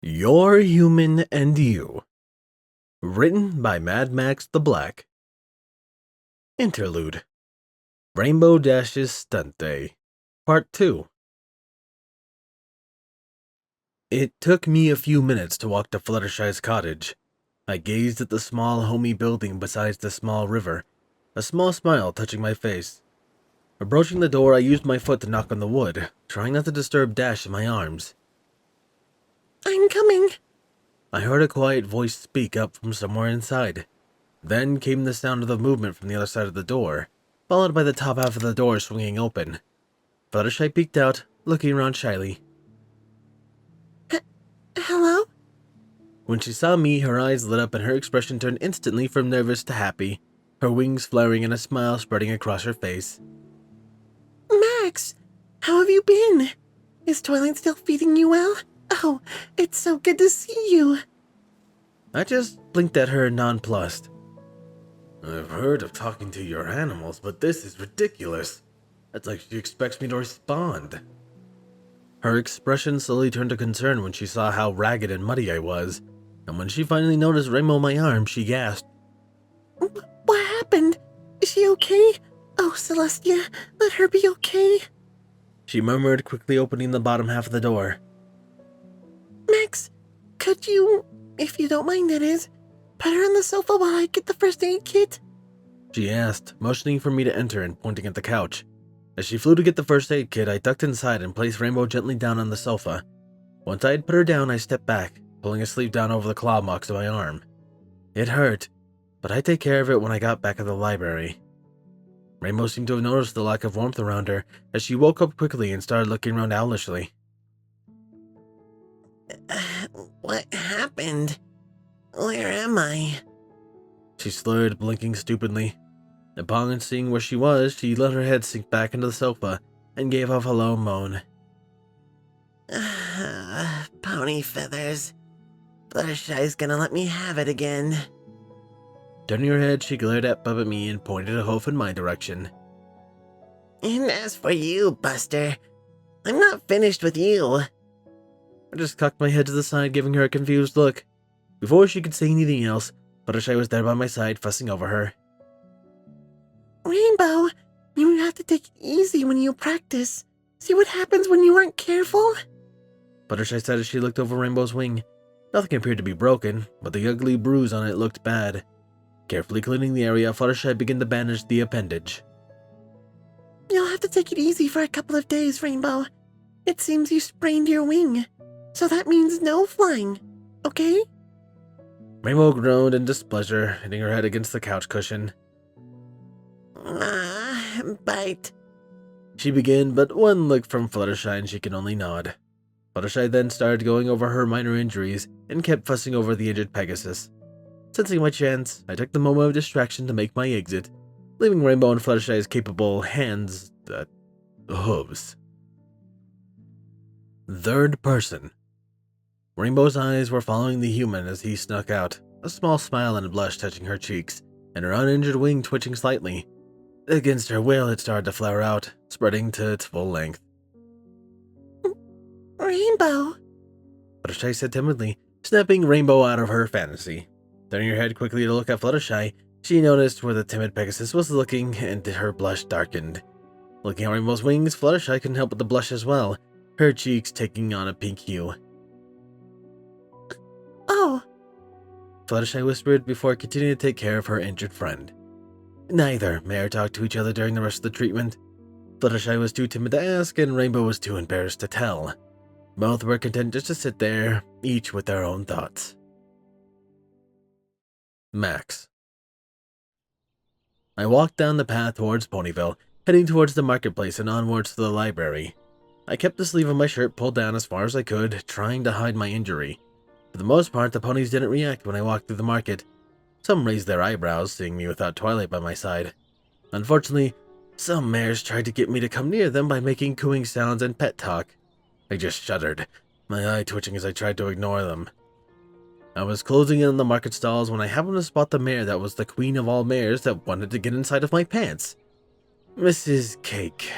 You're Human and You. Written by Mad Max the Black. Interlude. Rainbow Dash's Stunt Day. Part 2. It took me a few minutes to walk to Fluttershy's cottage. I gazed at the small, homey building beside the small river, a small smile touching my face. Approaching the door, I used my foot to knock on the wood, trying not to disturb Dash in my arms. "I'm coming," I heard a quiet voice speak up from somewhere inside. Then came the sound of the movement from the other side of the door, followed by the top half of the door swinging open. Fluttershy peeked out, looking around shyly. "Hello?" When she saw me, her eyes lit up and her expression turned instantly from nervous to happy, her wings flaring and a smile spreading across her face. "Max, how have you been? Is Twilight still feeding you well? Oh, it's so good to see you." I just blinked at her nonplussed. I've heard of talking to your animals, but this is ridiculous. It's like she expects me to respond. Her expression slowly turned to concern when she saw how ragged and muddy I was, and when she finally noticed Rainbow on my arm, she gasped. "What happened? Is she okay? Oh, Celestia, let her be okay." She murmured, quickly opening the bottom half of the door. "Max, could you, if you don't mind that is, put her on the sofa while I get the first aid kit?" She asked, motioning for me to enter and pointing at the couch. As she flew to get the first aid kit, I ducked inside and placed Rainbow gently down on the sofa. Once I had put her down, I stepped back, pulling a sleeve down over the claw marks on my arm. It hurt, but I'd take care of it when I got back at the library. Rainbow seemed to have noticed the lack of warmth around her as she woke up quickly and started looking around owlishly. "What happened? Where am I?" She slurred, blinking stupidly. Upon seeing where she was, she let her head sink back into the sofa and gave off a low moan. "Pony feathers. Fluttershy's gonna let me have it again." Turning her head, she glared at me and pointed a hoof in my direction. "And as for you, Buster, I'm not finished with you." I just cocked my head to the side, giving her a confused look. Before she could say anything else, Fluttershy was there by my side, fussing over her. "Rainbow, you have to take it easy when you practice. See what happens when you aren't careful?" Fluttershy said as she looked over Rainbow's wing. Nothing appeared to be broken, but the ugly bruise on it looked bad. Carefully cleaning the area, Fluttershy began to bandage the appendage. "You'll have to take it easy for a couple of days, Rainbow. It seems you sprained your wing, so that means no flying, okay?" Rainbow groaned in displeasure, hitting her head against the couch cushion. Bite." She began, but one look from Fluttershy and she could only nod. Fluttershy then started going over her minor injuries and kept fussing over the injured Pegasus. Sensing my chance, I took the moment of distraction to make my exit, leaving Rainbow in Fluttershy's capable hands, hooves. Third person. Rainbow's eyes were following the human as he snuck out, a small smile and a blush touching her cheeks, and her uninjured wing twitching slightly. Against her will, it started to flare out, spreading to its full length. "Rainbow." Fluttershy said timidly, snapping Rainbow out of her fantasy. Turning her head quickly to look at Fluttershy, she noticed where the timid Pegasus was looking, and her blush darkened. Looking at Rainbow's wings, Fluttershy couldn't help but to blush as well, her cheeks taking on a pink hue. "Oh." Fluttershy whispered before continuing to take care of her injured friend. Neither may talked to each other during the rest of the treatment. Fluttershy was too timid to ask, and Rainbow was too embarrassed to tell. Both were content just to sit there, each with their own thoughts. Max. I walked down the path towards Ponyville, heading towards the marketplace and onwards to the library. I kept the sleeve of my shirt pulled down as far as I could, trying to hide my injury. For the most part, the ponies didn't react when I walked through the market. Some raised their eyebrows, seeing me without Twilight by my side. Unfortunately, some mares tried to get me to come near them by making cooing sounds and pet talk. I just shuddered, my eye twitching as I tried to ignore them. I was closing in on the market stalls when I happened to spot the mare that was the queen of all mares that wanted to get inside of my pants. Mrs. Cake.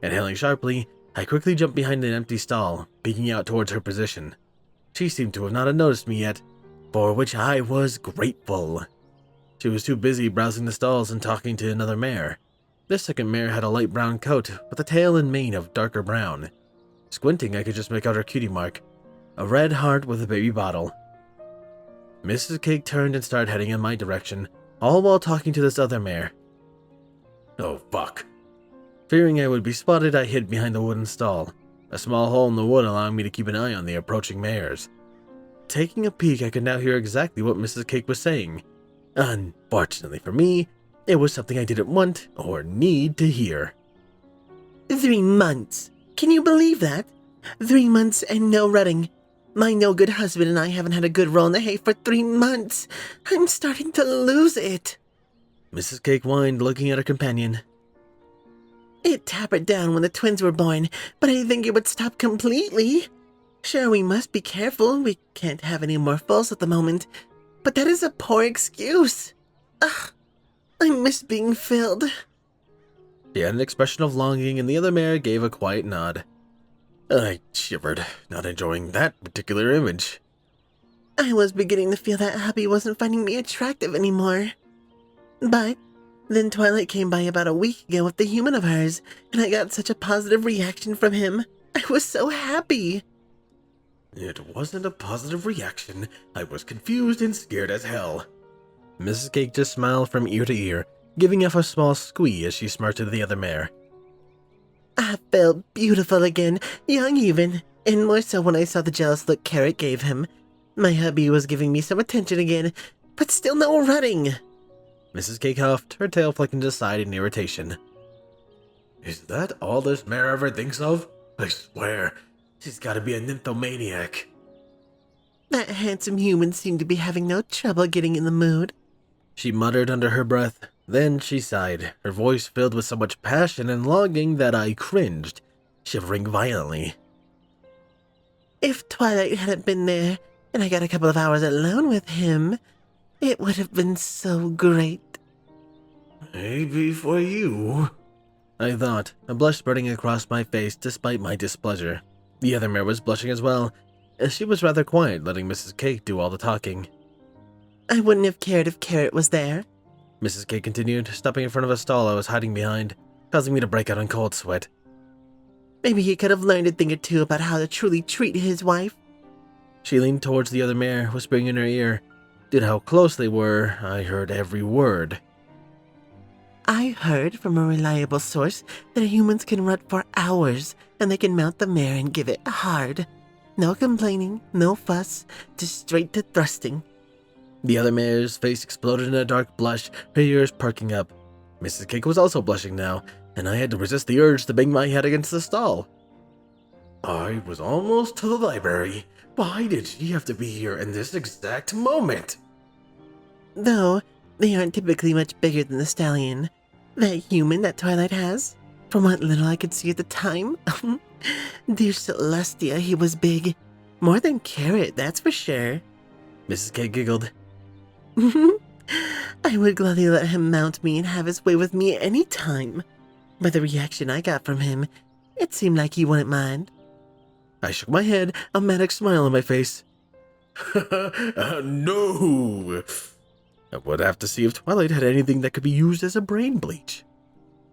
Inhaling sharply, I quickly jumped behind an empty stall, peeking out towards her position. She seemed to have not noticed me yet, for which I was grateful. She was too busy browsing the stalls and talking to another mare. This second mare had a light brown coat, with a tail and mane of darker brown. Squinting, I could just make out her cutie mark, a red heart with a baby bottle. Mrs. Cake turned and started heading in my direction, all while talking to this other mare. Oh, fuck. Fearing I would be spotted, I hid behind the wooden stall, a small hole in the wood allowing me to keep an eye on the approaching mares. Taking a peek, I could now hear exactly what Mrs. Cake was saying. Unfortunately for me, it was something I didn't want or need to hear. 3 months. Can you believe that? 3 months and no rutting. My no-good husband and I haven't had a good roll in the hay for 3 months. I'm starting to lose it. Mrs. Cake whined, looking at her companion. It tapered down when the twins were born, but I think it would stop completely. Sure, we must be careful. We can't have any more foals at the moment. But that is a poor excuse. Ugh, I miss being filled. She had an expression of longing, and the other mare gave a quiet nod. I shivered, not enjoying that particular image. I was beginning to feel that hubby wasn't finding me attractive anymore. But then Twilight came by about a week ago with the human of hers, and I got such a positive reaction from him. I was so happy. It wasn't a positive reaction. I was confused and scared as hell. Mrs. Cake just smiled from ear to ear, giving off a small squee as she smirked at the other mare. I felt beautiful again, young even, and more so when I saw the jealous look Carrot gave him. My hubby was giving me some attention again, but still no rutting. Mrs. Cake huffed, her tail flicking to the side in irritation. Is that all this mare ever thinks of? I swear, she's gotta be a nymphomaniac. That handsome human seemed to be having no trouble getting in the mood. She muttered under her breath. Then she sighed, her voice filled with so much passion and longing that I cringed, shivering violently. If Twilight hadn't been there, and I got a couple of hours alone with him, it would have been so great. Maybe for you, I thought, a blush spreading across my face despite my displeasure. The other mare was blushing as well, as she was rather quiet, letting Mrs. Cake do all the talking. I wouldn't have cared if Carrot was there, Mrs. Cake continued, stopping in front of a stall I was hiding behind, causing me to break out in cold sweat. Maybe he could have learned a thing or two about how to truly treat his wife. She leaned towards the other mare, whispering in her ear. Due to how close they were, I heard every word. I heard from a reliable source that humans can rut for hours, and they can mount the mare and give it hard. No complaining, no fuss, just straight to thrusting. The other mare's face exploded in a dark blush, her ears perking up. Mrs. Cake was also blushing now, and I had to resist the urge to bang my head against the stall. I was almost to the library. Why did she have to be here in this exact moment? Though, they aren't typically much bigger than the stallion. That human that Twilight has, from what little I could see at the time, dear Celestia, he was big. More than Carrot, that's for sure. Mrs. Cake giggled. I would gladly let him mount me and have his way with me any time. By the reaction I got from him, it seemed like he wouldn't mind. I shook my head, a manic smile on my face. No! I would have to see if Twilight had anything that could be used as a brain bleach.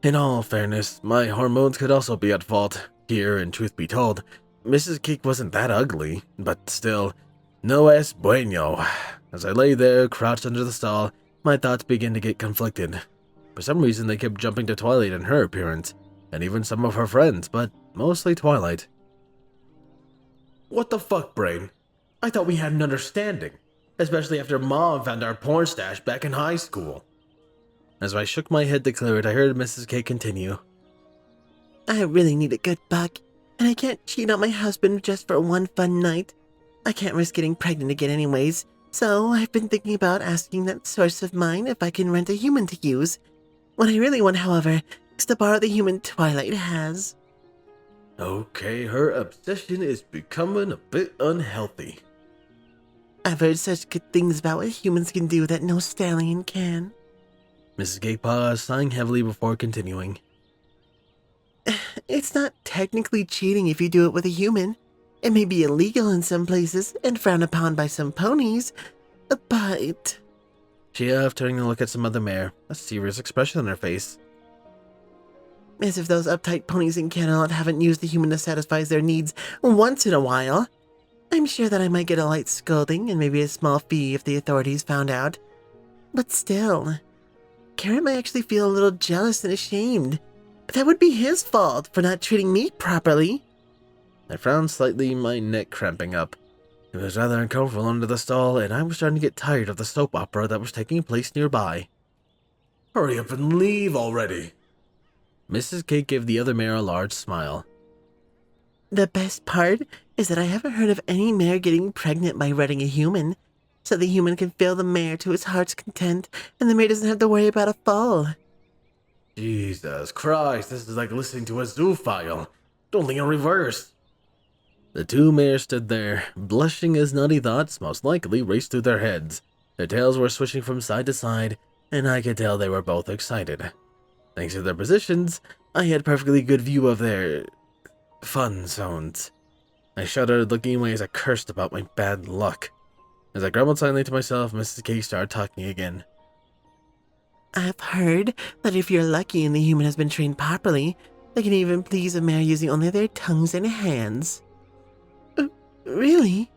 In all fairness, my hormones could also be at fault. Here, and truth be told, Mrs. Cake wasn't that ugly, but still, no es bueno. As I lay there, crouched under the stall, my thoughts began to get conflicted. For some reason, they kept jumping to Twilight and her appearance, and even some of her friends, but mostly Twilight. What the fuck, Brain? I thought we had an understanding, especially after Mom found our porn stash back in high school. As I shook my head to clear it, I heard Mrs. K continue. I really need a good buck, and I can't cheat on my husband just for one fun night. I can't risk getting pregnant again anyways, so I've been thinking about asking that source of mine if I can rent a human to use. What I really want, however, is to borrow the human Twilight has. Okay, her obsession is becoming a bit unhealthy. I've heard such good things about what humans can do that no stallion can. Mrs. Gay paused, sighing heavily before continuing. It's not technically cheating if you do it with a human. It may be illegal in some places and frowned upon by some ponies, but... She huffed, turning to look at some other mare, a serious expression on her face. As if those uptight ponies in Camelot haven't used the human to satisfy their needs once in a while. I'm sure that I might get a light scolding and maybe a small fee if the authorities found out. But still, Carrot might actually feel a little jealous and ashamed. But that would be his fault for not treating me properly. I frowned slightly, my neck cramping up. It was rather uncomfortable under the stall, and I was starting to get tired of the soap opera that was taking place nearby. Hurry up and leave already. Mrs. Cake gave the other mare a large smile. The best part is that I haven't heard of any mare getting pregnant by riding a human, so the human can fill the mare to his heart's content, and the mare doesn't have to worry about a fall. Jesus Christ, this is like listening to a zoophile. Only in reverse. The two mares stood there, blushing as naughty thoughts most likely raced through their heads. Their tails were swishing from side to side, and I could tell they were both excited. Thanks to their positions, I had perfectly good view of their... fun zones. I shuddered, looking away as I cursed about my bad luck. As I grumbled silently to myself, Mrs. K started talking again. I've heard that if you're lucky and the human has been trained properly, they can even please a mare using only their tongues and hands. Really?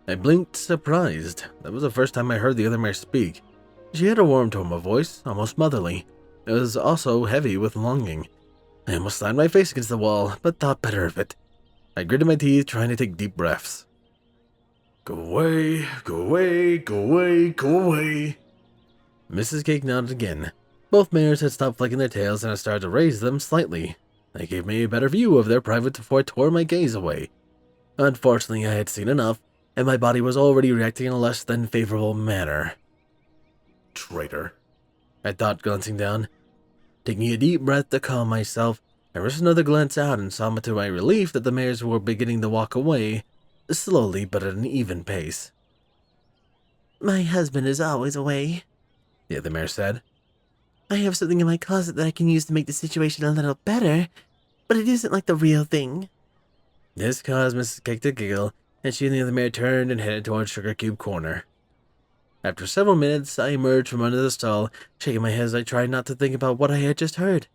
I blinked, surprised. That was the first time I heard the other mare speak. She had a warm tone of voice, almost motherly. It was also heavy with longing. I almost slammed my face against the wall, but thought better of it. I gritted my teeth, trying to take deep breaths. Go away, go away, go away, go away. Mrs. Cake nodded again. Both mares had stopped flicking their tails and I started to raise them slightly. They gave me a better view of their privates before I tore my gaze away. Unfortunately, I had seen enough, and my body was already reacting in a less than favorable manner. Traitor, I thought, glancing down. Taking a deep breath to calm myself, I risked another glance out and saw to my relief that the mares were beginning to walk away, slowly but at an even pace. My husband is always away, the other mare said. I have something in my closet that I can use to make the situation a little better, but it isn't like the real thing. This caused Mrs. Cake to giggle, and she and the other mare turned and headed towards Sugar Cube Corner. After several minutes, I emerged from under the stall, shaking my head as I tried not to think about what I had just heard.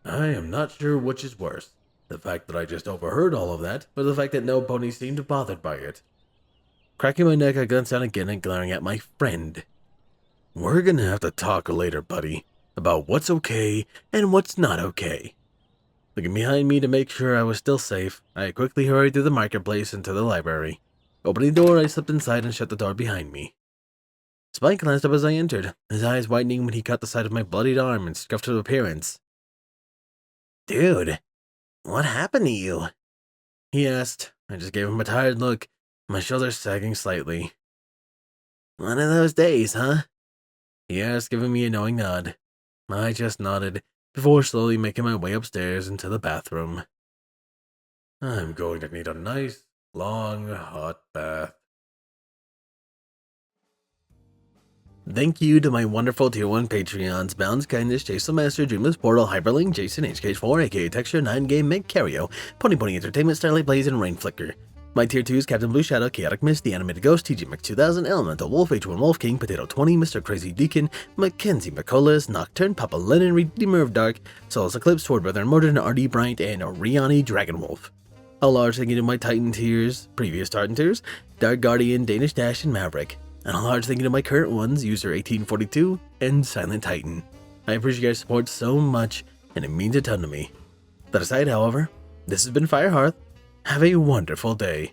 I am not sure which is worse, the fact that I just overheard all of that, or the fact that no pony seemed bothered by it. Cracking my neck, I glanced down again and glaring at my friend. We're gonna have to talk later, buddy, about what's okay and what's not okay. Looking behind me to make sure I was still safe, I quickly hurried through the marketplace into the library. Opening the door, I slipped inside and shut the door behind me. Spike glanced up as I entered, his eyes widening when he caught the sight of my bloodied arm and scuffed appearance. Dude, what happened to you? He asked. I just gave him a tired look, my shoulders sagging slightly. One of those days, huh? He asked, giving me a knowing nod. I just nodded, before slowly making my way upstairs into the bathroom. I'm going to need a nice, long, hot bath. Thank you to my wonderful Tier 1 Patreons, Bounds Kindness, Jason Lemaster, Dreamless Portal, Hyperlink, Jason, HK4, aka Texture, 9Game, Meg Cario, Pony Entertainment, Starlight Blaze, and Rainflicker. My Tier 2s, Captain Blueshadow, Chaotic Mist, The Animated Ghost, DJMX 2000, Elemental Wolf, H1 Wolf King, Potato 20, Mr. Crazy Deacon, Mackenzie McCullis, Nocturne, Papa Lennon, Redeemer of Dark, Solus Eclipse, Sword Brother Mordred, RD Bryant, and Riani Dragonwolf. A large thank you to my Titan tiers, previous Titan tiers, Dark Guardian, Danish Dash, and Maverick. And a large thank you to my current ones, User 1842 and Silent Titan. I appreciate your support so much, and it means a ton to me. That aside, however, this has been Firehearth. Have a wonderful day.